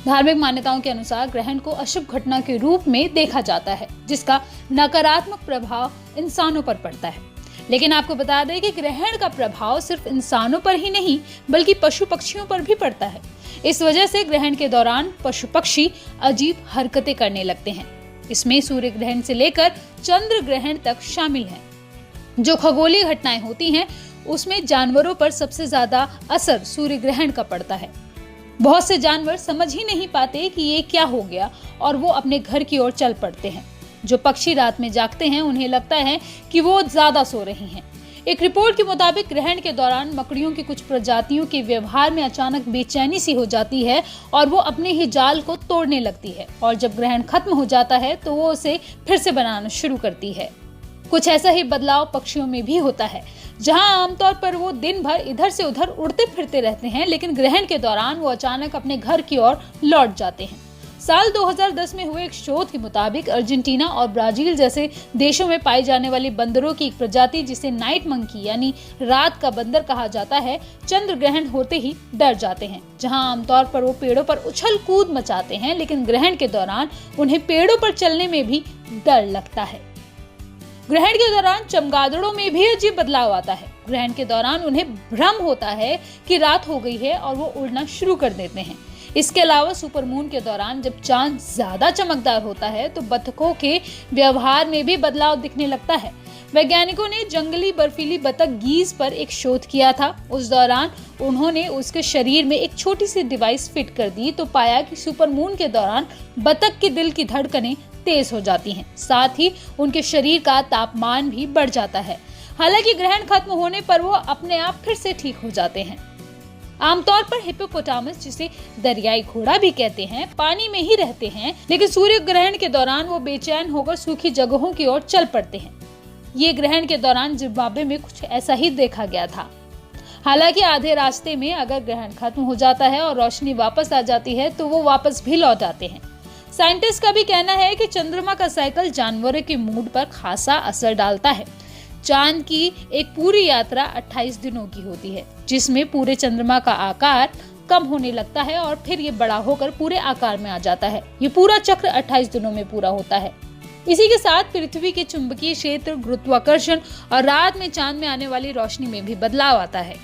धार्मिक मान्यताओं के अनुसार ग्रहण को अशुभ घटना के रूप में देखा जाता है, जिसका नकारात्मक प्रभाव इंसानों पर पड़ता है। लेकिन आपको बता दें कि ग्रहण का प्रभाव सिर्फ इंसानों पर ही नहीं बल्कि पशु पक्षियों पर भी पड़ता है। इस वजह से ग्रहण के दौरान पशु पक्षी अजीब हरकतें करने लगते हैं। इसमें सूर्य ग्रहण से लेकर चंद्र ग्रहण तक शामिल है। जो खगोलीय घटनाएं होती हैं उसमें जानवरों पर सबसे ज्यादा असर सूर्य ग्रहण का पड़ता है। बहुत से जानवर समझ ही नहीं पाते कि ये क्या हो गया और वो अपने घर की ओर चल पड़ते हैं। जो पक्षी रात में जागते हैं उन्हें लगता है कि वो ज्यादा सो रही हैं। एक रिपोर्ट के मुताबिक ग्रहण के दौरान मकड़ियों की कुछ प्रजातियों के व्यवहार में अचानक बेचैनी सी हो जाती है और वो अपने ही जाल को तोड़ने लगती है, और जब ग्रहण खत्म हो जाता है तो वो उसे फिर से बनाना शुरू करती है। कुछ ऐसा ही बदलाव पक्षियों में भी होता है। जहां आमतौर पर वो दिन भर इधर से उधर उड़ते फिरते रहते हैं, लेकिन ग्रहण के दौरान वो अचानक अपने घर की ओर लौट जाते हैं। साल 2010 में हुए एक शोध के मुताबिक अर्जेंटीना और ब्राजील जैसे देशों में पाई जाने वाली बंदरों की एक प्रजाति, जिसे नाइट मंकी यानी रात का बंदर कहा जाता है, चंद्र ग्रहण होते ही डर जाते हैं। जहां आमतौर पर वो पेड़ों पर उछल कूद मचाते हैं, लेकिन ग्रहण के दौरान उन्हें पेड़ों पर चलने में भी डर लगता है। ग्रहण के दौरान चमगादड़ों में भी अजीब बदलाव आता है। ग्रहण के दौरान उन्हें भ्रम होता है कि रात हो गई है और वो उड़ना शुरू कर देते हैं। इसके अलावा सुपरमून के दौरान जब चांद ज्यादा चमकदार होता है तो बतखों के व्यवहार में भी बदलाव दिखने लगता है। वैज्ञानिकों ने जंगली बर्फीली बतख गीज पर एक शोध किया था। उस दौरान उन्होंने उसके शरीर में एक छोटी सी डिवाइस फिट कर दी तो पाया कि सुपरमून के दौरान बतख के दिल की धड़कनें तेज हो जाती हैं, साथ ही उनके शरीर का तापमान भी बढ़ जाता है। हालांकि ग्रहण खत्म होने पर वो अपने आप फिर से ठीक हो जाते हैं। आमतौर पर हिप्पोपोटामस, जिसे दरियाई घोड़ा भी कहते हैं, पानी में ही रहते हैं, लेकिन सूर्य ग्रहण के दौरान वो बेचैन होकर सूखी जगहों की ओर चल पड़ते हैं। ये ग्रहण के दौरान जिम्बाब्वे में कुछ ऐसा ही देखा गया था। हालांकि आधे रास्ते में अगर ग्रहण खत्म हो जाता है और रोशनी वापस आ जाती है तो वो वापस भी लौट आते हैं। साइंटिस्ट का भी कहना है कि चंद्रमा का साइकिल जानवरों के मूड पर खासा असर डालता है। चांद की एक पूरी यात्रा 28 दिनों की होती है, जिसमें पूरे चंद्रमा का आकार कम होने लगता है और फिर ये बड़ा होकर पूरे आकार में आ जाता है। ये पूरा चक्र 28 दिनों में पूरा होता है। इसी के साथ पृथ्वी के चुंबकीय क्षेत्र, गुरुत्वाकर्षण और रात में चांद में आने वाली रोशनी में भी बदलाव आता है।